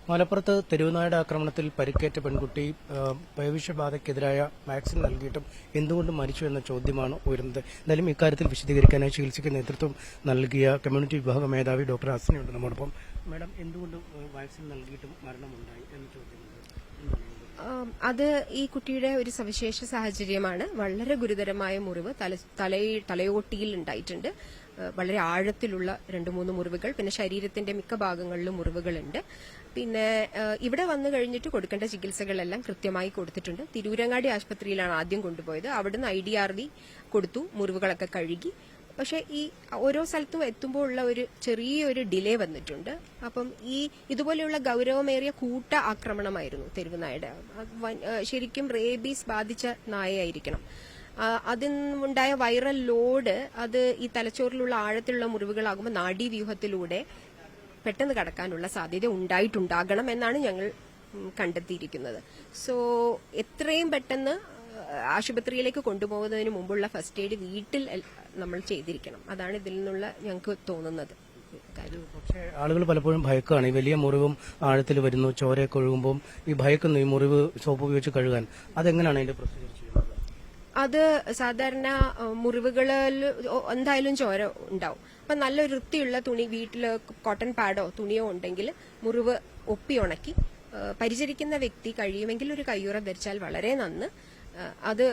മലപ്പുറത്ത് തെരുവുനായുടെ ആക്രമണത്തിൽ പരിക്കേറ്റ പെൺകുട്ടി പേവിഷബാധയ്ക്കെതിരായ വാക്സിൻ നൽകിയിട്ടും എന്തുകൊണ്ട് മരിച്ചു എന്ന ചോദ്യമാണ് ഉയരുന്നത്. എന്തായാലും ഇക്കാര്യത്തിൽ വിശദീകരിക്കാനായി ചികിത്സയ്ക്ക് നേതൃത്വം നൽകിയ കമ്മ്യൂണിറ്റി വിഭാഗ മേധാവി ഡോക്ടർ ഹസനയുണ്ട് നമ്മോടൊപ്പം. മാഡം, എന്തുകൊണ്ട് വാക്സിൻ നൽകിയിട്ടും മരണമുണ്ടായി എന്ന ചോദ്യമുണ്ട്. അത് ഈ കുട്ടിയുടെ ഒരു സവിശേഷ സാഹചര്യമാണ്. വളരെ ഗുരുതരമായ മുറിവ് തലയോട്ടിയിൽ ഉണ്ടായിട്ടുണ്ട്. വളരെ ആഴത്തിലുള്ള 2-3 മുറിവുകൾ, പിന്നെ ശരീരത്തിന്റെ മിക്ക ഭാഗങ്ങളിലും മുറിവുകളുണ്ട്. പിന്നെ ഇവിടെ വന്നു കഴിഞ്ഞിട്ട് കൊടുക്കേണ്ട ചികിത്സകളെല്ലാം കൃത്യമായി കൊടുത്തിട്ടുണ്ട്. തിരൂരങ്ങാടി ആശുപത്രിയിലാണ് ആദ്യം കൊണ്ടുപോയത്. അവിടുന്ന് IDRV കൊടുത്തു, മുറിവുകളൊക്കെ കഴുകി. പക്ഷെ ഈ ഓരോ സ്ഥലത്തും എത്തുമ്പോൾ ഉള്ള ഒരു ചെറിയൊരു ഡിലേ വന്നിട്ടുണ്ട്. അപ്പം ഇതുപോലെയുള്ള ഗൌരവമേറിയ കൂട്ട ആക്രമണമായിരുന്നു തെരുവുനായുടെ. ശരിക്കും റേബീസ് ബാധിച്ച നായയായിരിക്കണം. അതിനുണ്ടായ വൈറൽ ലോഡ് അത് ഈ തലച്ചോറിലുള്ള ആഴത്തിലുള്ള മുറിവുകളാകുമ്പോൾ നാഡീവ്യൂഹത്തിലൂടെ പെട്ടെന്ന് കടക്കാനുള്ള സാധ്യത ഉണ്ടായിട്ടുണ്ടാകണം എന്നാണ് ഞങ്ങൾ കണ്ടെത്തിയിരിക്കുന്നത്. സോ എത്രയും പെട്ടെന്ന് ആശുപത്രിയിലേക്ക് കൊണ്ടുപോകുന്നതിന് മുമ്പുള്ള ഫസ്റ്റ് എയ്ഡ് വീട്ടിൽ നമ്മൾ ചെയ്തിരിക്കണം. അതാണ് ഇതിൽ നിന്നുള്ള ഞങ്ങൾക്ക് തോന്നുന്നത്. പക്ഷേ ആളുകൾ പലപ്പോഴും ഭയക്കാണ്. ഈ വലിയ മുറിവും ആഴത്തിൽ വരുന്നു, ചോരയൊക്കെ ഒഴുകുമ്പോൾ ഈ ഭയക്കുന്നു ഈ മുറിവ് സോപ്പ് ഉപയോഗിച്ച് കഴുകാൻ. അതെങ്ങനെയാണ് അതിന്റെ പ്രൊസീജിയർ ചെയ്യുന്നത്? അത് സാധാരണ മുറിവുകളിൽ എന്തായാലും ചോര ഉണ്ടാവും. അപ്പൊ നല്ലൊരു വൃത്തിയുള്ള തുണി, വീട്ടിൽ കോട്ടൺ പാഡോ തുണിയോ ഉണ്ടെങ്കിൽ മുറിവ് ഒപ്പി ഉണക്കി പരിചരിക്കുന്ന വ്യക്തി കഴിയുമെങ്കിൽ ഒരു കയ്യുറ ധരിച്ചാൽ വളരെ നന്ന്. അത്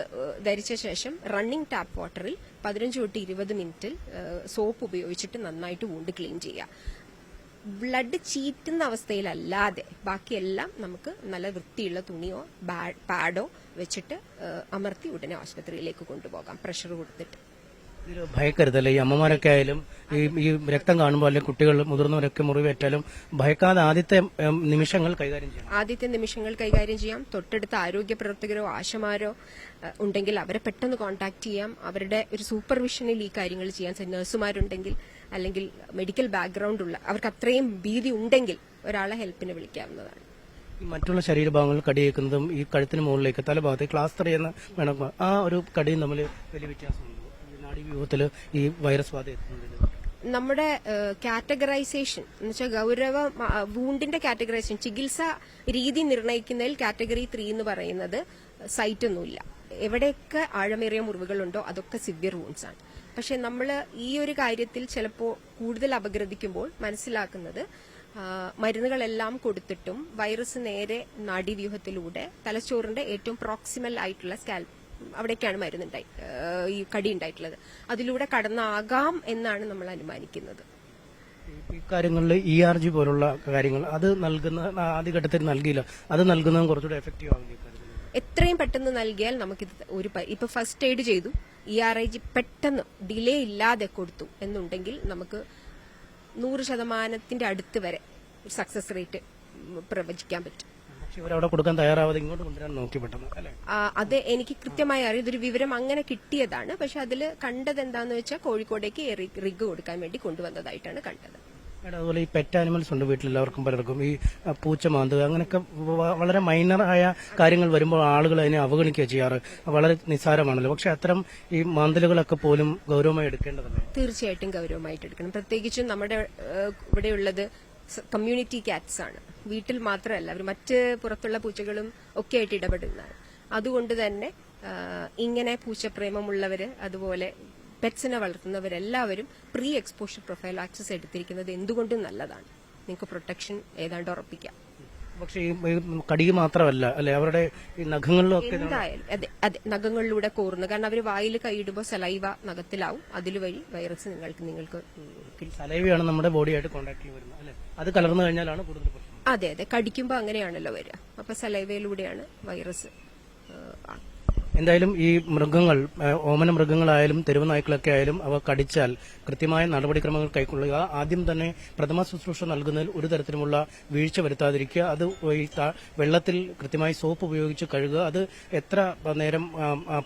ധരിച്ച ശേഷം റണ്ണിംഗ് ടാപ്പ് വാട്ടറിൽ 15 തൊട്ട് 20 മിനിറ്റിൽ സോപ്പ് ഉപയോഗിച്ചിട്ട് നന്നായിട്ട് വൂണ്ട് ക്ലീൻ ചെയ്യുക. ബ്ലഡ് ചീറ്റുന്ന അവസ്ഥയിലല്ലാതെ ബാക്കിയെല്ലാം നമുക്ക് നല്ല വൃത്തിയുള്ള തുണിയോ പാഡോ വെച്ചിട്ട് അമർത്തി ഉടനെ ആശുപത്രിയിലേക്ക് കൊണ്ടുപോകാം, പ്രഷർ കൊടുത്തിട്ട്. ഭയക്കരുതല്ലേ? ഈ അമ്മമാരൊക്കെ ആയാലും ഈ രക്തം കാണുമ്പോൾ അല്ലെങ്കിൽ കുട്ടികൾ മുതിർന്നവരൊക്കെ മുറിവേറ്റാലും ഭയക്കാതെ ആദ്യത്തെ നിമിഷങ്ങൾ കൈകാര്യം ചെയ്യാം. ആദ്യത്തെ നിമിഷങ്ങൾ കൈകാര്യം ചെയ്യാം. തൊട്ടടുത്ത ആരോഗ്യ പ്രവർത്തകരോ ആശമാരോ ഉണ്ടെങ്കിൽ അവരെ പെട്ടെന്ന് കോൺടാക്ട് ചെയ്യാം. അവരുടെ ഒരു സൂപ്പർവിഷനിൽ ഈ കാര്യങ്ങൾ ചെയ്യാൻ. നഴ്സുമാരുണ്ടെങ്കിൽ അല്ലെങ്കിൽ മെഡിക്കൽ ബാക്ക്ഗ്രൗണ്ട് ഉള്ള അവർക്ക് അത്രയും ഭീതി ഉണ്ടെങ്കിൽ ഒരാളെ ഹെൽപ്പിന് വിളിക്കാവുന്നതാണ്. മറ്റുള്ള ശരീരഭാഗങ്ങൾ കടിയേക്കുന്നതും ഈ കഴുത്തിന് മുകളിലേക്ക് തലഭാഗത്തേക്ക് ക്ലാസ്റ്റർ ചെയ്യുന്ന വേണം, ആ ഒരു കടിയും തമ്മിൽ വലിയ വ്യത്യാസമുണ്ട്. നാഡീവ്യൂഹത്തിൽ ഈ വൈറസ് ബാധ എത്തുന്നുണ്ട്. നമ്മുടെ കാറ്റഗറൈസേഷൻ എന്ന് വെച്ചാൽ ഗൌരവ വൂണ്ടിന്റെ കാറ്റഗറൈസേഷൻ, ചികിത്സ രീതി നിർണ്ണയിക്കുന്നതിൽ കാറ്റഗറി 3 എന്ന് പറയുന്നത് സൈറ്റ് ഒന്നുമില്ല. എവിടെയൊക്കെ ആഴമേറിയ മുറിവുകളുണ്ടോ അതൊക്കെ സിവിയർ വൂണ്ട്സ് ആണ്. പക്ഷെ നമ്മൾ ഈ ഒരു കാര്യത്തിൽ ചിലപ്പോൾ കൂടുതൽ അപഗ്രഥിക്കുമ്പോൾ മനസ്സിലാക്കുന്നത് മരുന്നുകളെല്ലാം കൊടുത്തിട്ടും വൈറസ് നേരെ നാഡീവ്യൂഹത്തിലൂടെ തലച്ചോറിന്റെ ഏറ്റവും പ്രോക്സിമൽ ആയിട്ടുള്ള സ്കാൽപ്പ് അവിടേക്കാണ് മരുന്നുണ്ടായി ഈ കടി ഉണ്ടായിട്ടുള്ളത്. അതിലൂടെ കടന്നാകാം എന്നാണ് നമ്മൾ അനുമാനിക്കുന്നത്. ഈ കാര്യങ്ങളിൽ ERG പോലുള്ള കാര്യങ്ങൾ അത് നൽകുന്ന ആദ്യഘട്ടത്തിൽ നൽകിയില്ല, അത് നൽകുന്നതും കുറച്ചുകൂടെ എഫക്റ്റീവ് ആവില്ല. എത്രയും പെട്ടെന്ന് നൽകിയാൽ നമുക്കിത് ഇപ്പൊ ഫസ്റ്റ് എയ്ഡ് ചെയ്തു, ERG പെട്ടെന്ന് ഡിലേ ഇല്ലാതെ കൊടുത്തു എന്നുണ്ടെങ്കിൽ നമുക്ക് 100% അടുത്ത് വരെ സക്സസ് റേറ്റ് പ്രവചിക്കാൻ പറ്റും. ഇവരവിടെ കൊടുക്കാൻ തയ്യാറാവാതെ ഇങ്ങോട്ട് കൊണ്ടുവരാൻ നോക്കി പെട്ടെന്ന് അല്ലേ? അത് എനിക്ക് കൃത്യമായി അറിയാം. ഇതൊരു വിവരം അങ്ങനെ കിട്ടിയതാണ്. പക്ഷെ അതിൽ കണ്ടത് എന്താന്ന് വെച്ചാൽ കോഴിക്കോടേക്ക് റിഗ് കൊടുക്കാൻ വേണ്ടി കൊണ്ടുവന്നതായിട്ടാണ് കണ്ടത്. അതുപോലെ ഈ പെറ്റ് ആനിമൽസ് ഉണ്ട് വീട്ടിലെല്ലാവർക്കും പലർക്കും, ഈ പൂച്ച മാന്തുക അങ്ങനെയൊക്കെ വളരെ മൈനറായ കാര്യങ്ങൾ വരുമ്പോൾ ആളുകൾ അതിനെ അവഗണിക്കുക ചെയ്യാറ്. വളരെ നിസ്സാരമാണല്ലോ. പക്ഷെ അത്തരം ഈ മാന്തലുകളൊക്കെ പോലും ഗൌരവമായി എടുക്കേണ്ടതല്ലേ? തീർച്ചയായിട്ടും ഗൌരവമായിട്ട് എടുക്കണം. പ്രത്യേകിച്ചും നമ്മുടെ ഇവിടെയുള്ളത് കമ്മ്യൂണിറ്റി കാറ്റ്സ് ആണ്. വീട്ടിൽ മാത്രമല്ല, അവർ മറ്റ് പുറത്തുള്ള പൂച്ചകളും ഒക്കെ ആയിട്ട് ഇടപെടുന്നതാണ്. അതുകൊണ്ട് തന്നെ ഇങ്ങനെ പൂച്ചപ്രേമമുള്ളവര് അതുപോലെ പെറ്റ്സിനെ വളർത്തുന്നവരെല്ലാവരും പ്രീ എക്സ്പോഷർ പ്രൊഫൈൽ ആക്സസ് എടുത്തിരിക്കുന്നത് എന്തുകൊണ്ടും നല്ലതാണ്. നിങ്ങൾക്ക് പ്രൊട്ടക്ഷൻ ഏതാണ്ട് ഉറപ്പിക്കാം. പക്ഷേ ഈ കടിക്ക് മാത്രമല്ല അല്ലെ, അവരുടെ ഈ നഖങ്ങളിലൊക്കെ എന്തായാലും അതെ നഖങ്ങളിലൂടെ കോറുന്നു. കാരണം അവർ വായിൽ കൈയിടുമ്പോൾ സലൈവ നഖത്തിലാവും. അതിലുവഴി വൈറസ് നിങ്ങൾക്ക് സലൈവയാണ് നമ്മുടെ ബോഡിയായിട്ട് കോൺടാക്ട് വരുന്നത് അല്ലെ? അത് കലർന്നു കഴിഞ്ഞാലാണ് കൂടുതൽ പ്രശ്നം. അതെ കടിക്കുമ്പോൾ അങ്ങനെയാണല്ലോ വരിക. അപ്പൊ സലൈവയിലൂടെയാണ് വൈറസ്. എന്തായാലും ഈ മൃഗങ്ങൾ, ഓമന മൃഗങ്ങളായാലും തെരുവ് നായ്ക്കളൊക്കെ ആയാലും അവ കടിച്ചാൽ കൃത്യമായ നടപടിക്രമങ്ങൾ കൈക്കൊള്ളുക. ആദ്യം തന്നെ പ്രഥമ ശുശ്രൂഷ നൽകുന്നതിൽ ഒരു തരത്തിലുമുള്ള വീഴ്ച വരുത്താതിരിക്കുക. അത് വെള്ളത്തിൽ കൃത്യമായി സോപ്പ് ഉപയോഗിച്ച് കഴുകുക. അത് എത്ര നേരം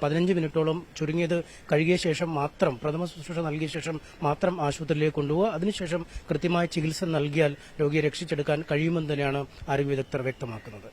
15 മിനിറ്റോളം ചുരുങ്ങിയത് കഴുകിയ ശേഷം മാത്രം, പ്രഥമ ശുശ്രൂഷ നൽകിയ ശേഷം മാത്രം ആശുപത്രിയിലേക്ക് കൊണ്ടുപോകുക. അതിനുശേഷം കൃത്യമായ ചികിത്സ നൽകിയാൽ രോഗിയെ രക്ഷിച്ചെടുക്കാൻ കഴിയുമെന്ന് തന്നെയാണ് ആരോഗ്യ വിദഗ്ധർ വ്യക്തമാക്കുന്നത്.